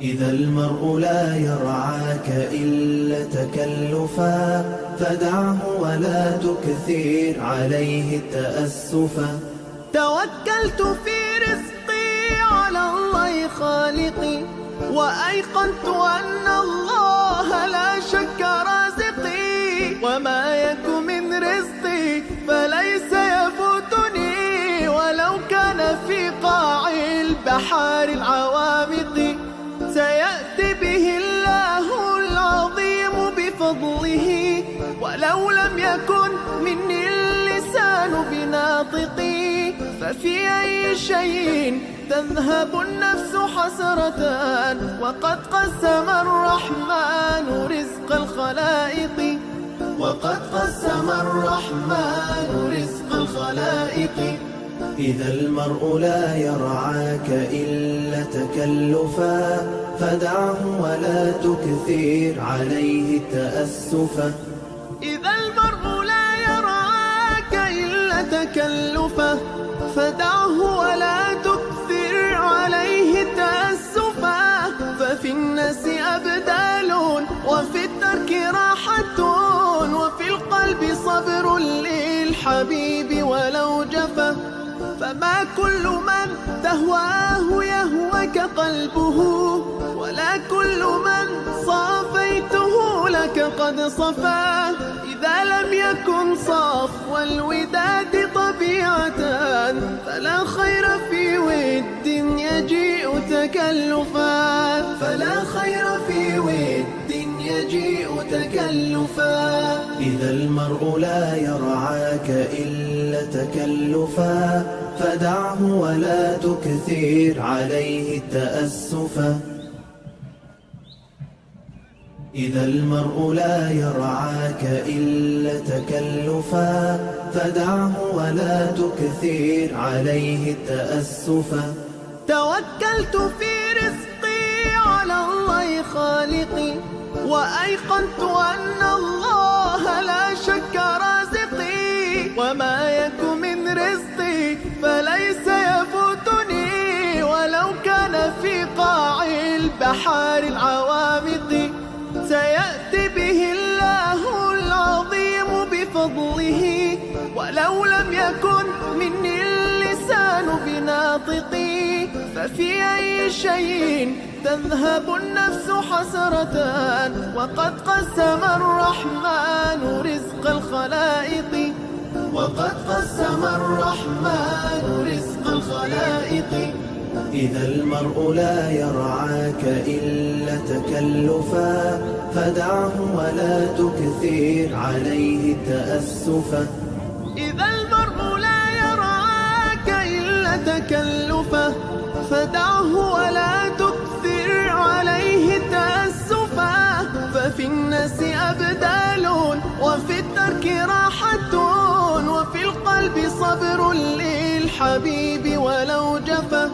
إذا المرء لا يرعاك إلا تكلفا فدعه ولا تكثر عليه التأسفا. توكلت في رزقي على الله خالقي، وأيقنت أن الله لا شك رازقي، وما يك من رزقي فليس يفوتني ولو كان في قاع البحار العوامق. سيأتي به الله العظيم بفضله، ولو لم يكن مني اللسان بناطقي. ففي أي شيء تذهب النفس حسرة وقد قسم الرحمن رزق الخلائق. وقد قسم الرحمن رزق الخلائق. إذا المرء لا يرعاك إلا تكلفا فدعه ولا تكثر عليه التأسفا. إذا المرء لا يرعاك إلا تكلفا فدعه ولا تكثر عليه تأسفا. ففي الناس أبدال وفي الترك راحة، وفي القلب صبر للحبيب ولو جفا. فما كل من تهواه يهوك قلبه، ولا كل من صافيته لك قد صفا. إذا لم يكن صفو الوداد طبيعة فلا خير في ود يجيء تكلفا. فلا خير في ود يجيء تكلفا. إذا المرء لا يرعاك إلا تكلفا فدعه ولا تكثر عليه التأسفا. إذا المرء لا يرعاك إلا تكلفا فدعه ولا تكثر عليه التأسفا. توكلت في رزقي على الله خالقي، وأيقنت أن الله لا شك رازقي، وما يك من رزقي فليس يفوتني ولو كان في قاع البحار العوامق. سيأتي به الله العظيم بفضله، ولو لم يكن مني اللسان بناطقي. ففي أي شيء تذهب النفس حسرة وقد قسم الرحمن رزق الخلائق. وقد قسم الرحمن رزق الخلائق. إذا المرء لا يرعاك إلا تكلفا فدعه ولا تكثر عليه التأسفا. إذا المرء لا يرعاك إلا تكلفا فدعه ولا تكثر عليه تأسفا. ففي الناس أبدال وفي الترك راحة، وفي القلب صبر للحبيب ولو جفا.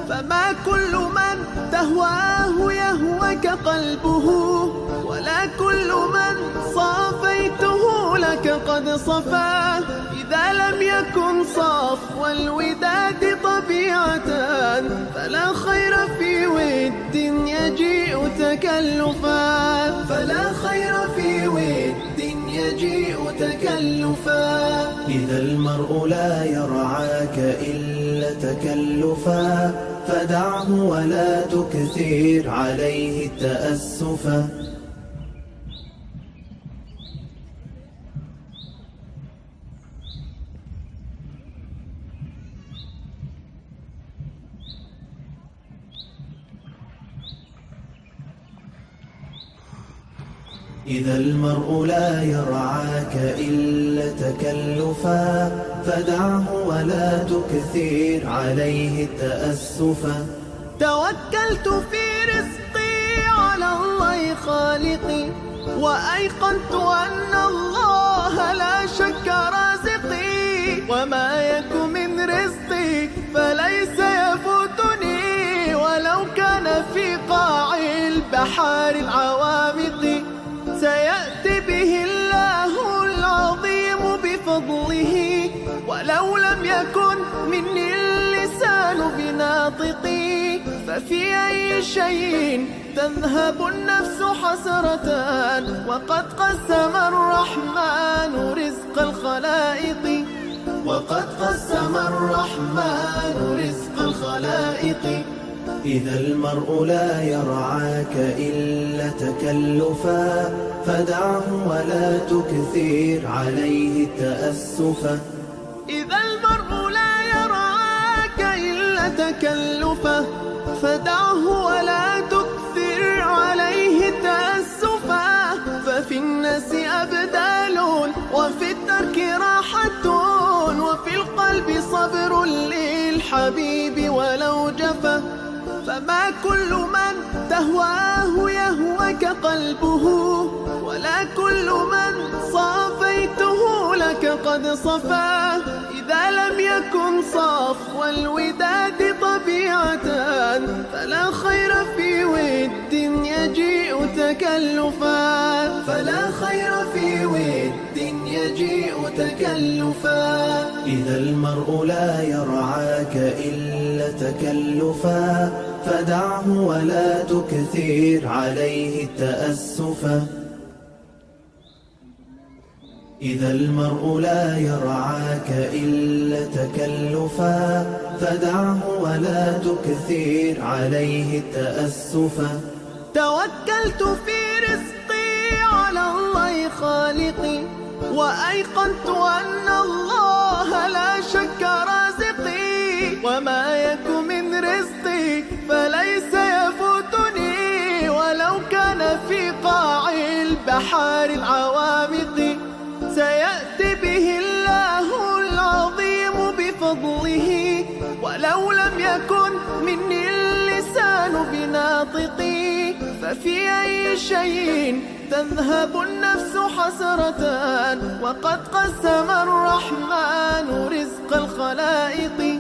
فما كل من تهواه يهوك قلبه، ولا كل من صافيته لك قد صفا. إذا لم يكن صفو الوداد طبيعة فلا خير في ود يجيء تكلفا. فلا خير في ود يجيء تكلفا. إذا المرء لا يرعاك إلا تكلفا فدعه ولا تكثر عليه التأسفا. إذا المرء لا يرعاك إلا تكلفا فدعه ولا تكثر عليه التأسفا. توكلت في رزقي على الله خالقي، وأيقنت أن الله لا شك رازقي، وما يك من رزقي فليس يفوتني ولو كان في قاع البحار العوامق. سيأتي به الله العظيم بفضله، ولو لم يكن مني اللسان اللسان بناطقي، ففي أي شيء تذهب النفس حسرة، وقد قسم الرحمن رزق الخلائق، وقد قسم الرحمن رزق الخلائق. إذا المرء لا يرعاك إلا تكلفا، فدعه ولا تكثر عليه التأسفا. إذا المرء لا يرعاك إلا تكلفا، فدعه ولا تكثر عليه تأسفا. ففي الناس أبدال وفي الترك راحة، وفي القلب صبر للحبيب ولو جفا. فما كل من تهواه يهوك قلبه، ولا كل من صافيته لك قد صفا. إذا لم يكن صفو الوداد طبيعة، فلا خير في ود يجيء تكلفا، فلا خير في ود يجيء تكلفا. إذا المرء لا يرعاك إلا تكلفا، فدعه ولا تكثر عليه التأسفا. إذا المرء لا يرعاك إلا تكلفا، فدعه ولا تكثر عليه التأسفا. توكلت في رزقي على الله خالقي، وأيقنت أن الله لا شك رازقي. وما يك من رزقي فليس يفوتني، ولو كان في قاع البحار العوامق. سيأتي به الله العظيم بفضله، ولو لم يكن مني اللسان بناطقي. ففي أي شيء تذهب النفس حسرة، وقد قسم الرحمن رزق الخلائق،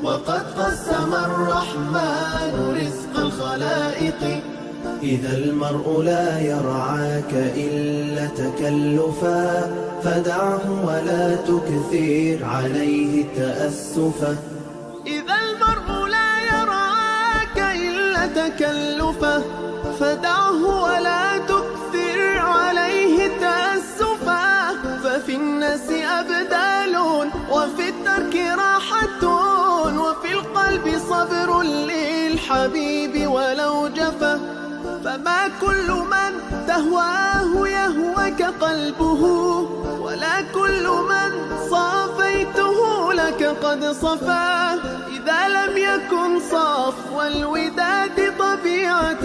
وقد قسم الرحمن رزق الخلائق. إذا المرء لا يرعاك إلا تكلفا، فدعه ولا تكثر عليه التأسفا. إذا المرء لا يرعاك إلا تكلفا، فدعه ولا تكثر عليه تأسفا. ففي الناس أبدال وفي الترك راحة، وفي القلب صبر للحبيب ولو جفا. فما كل من تهواه يهوك قلبه، ولا كل من صافيته لك قد صفا. إذا لم يكن صفو الوداد طبيعة،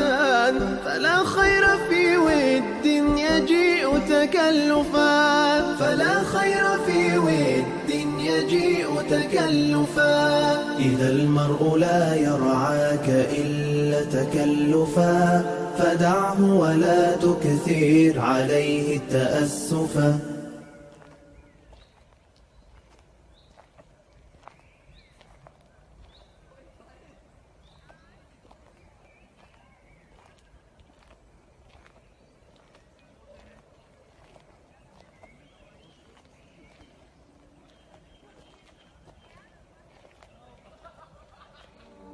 فلا خير في ود يجيء تكلفا، فلا خير في ود يجيء تكلفا. إذا المرء لا يرعاك إلا تكلفا، فدعه ولا تكثر عليه التأسفا.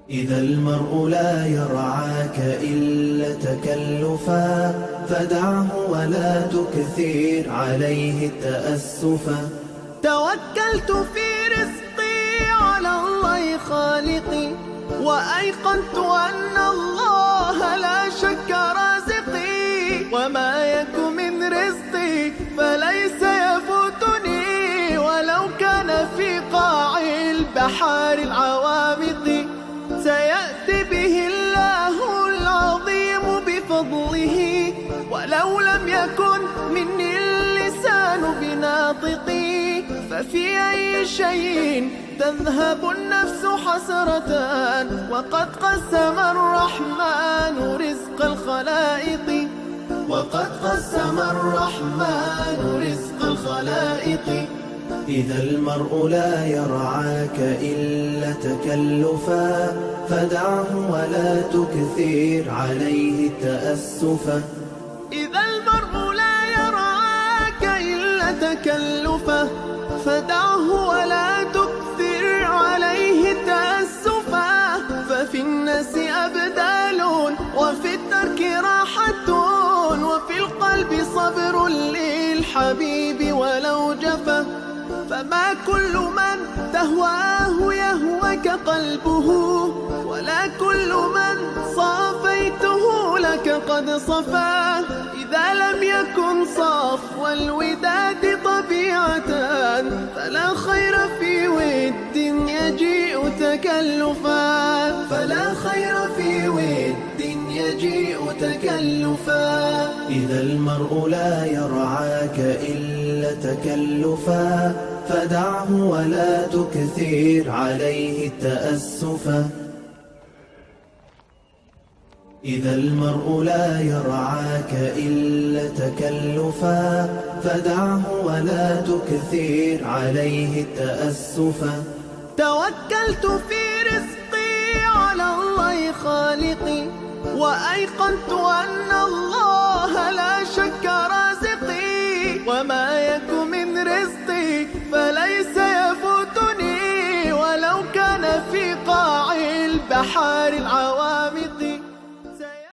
إذا المرء لا يرعاك إلا تكلفا، فدعه ولا تكثر عليه التأسفا. توكلت في رزقي على الله خالقي، وأيقنت أن الله لا شك رازقي. وما يك من رزقي فليس يفوتني، ولو كان في قاع البحار العوامق. سيأتي به الله العظيم بفضله، ولو لم يكن مني اللسان بناطقي. ففي أي شيء تذهب النفس حسرة، وقد قسم الرحمن رزق الخلائق، وقد قسم الرحمن رزق الخلائق. إذا المرء لا يرعاك إلا تكلفا، فدعه ولا تكثر عليه التأسفا. إذا المرء لا يرعاك إلا تكلفا، فدعه ولا تكثر عليه تأسفا. الحبيب ولو جفا. فما كل من تهواه يهوك قلبه، ولا كل من صافيته لك قد صفا. إذا لم يكن صفو الوداد طبيعة، فلا خير في ود يجيء تكلفا. فلا خير في ود يجيء تكلفا. إذا المرء لا يرعاك إلا تكلفا، فدعه ولا تكثر عليه التأسفا. إذا المرء لا يرعاك إلا تكلفا، فدعه ولا تكثر عليه التأسفا. توكلت في رزقي على الله خالقي، وأيقنت أن الله لا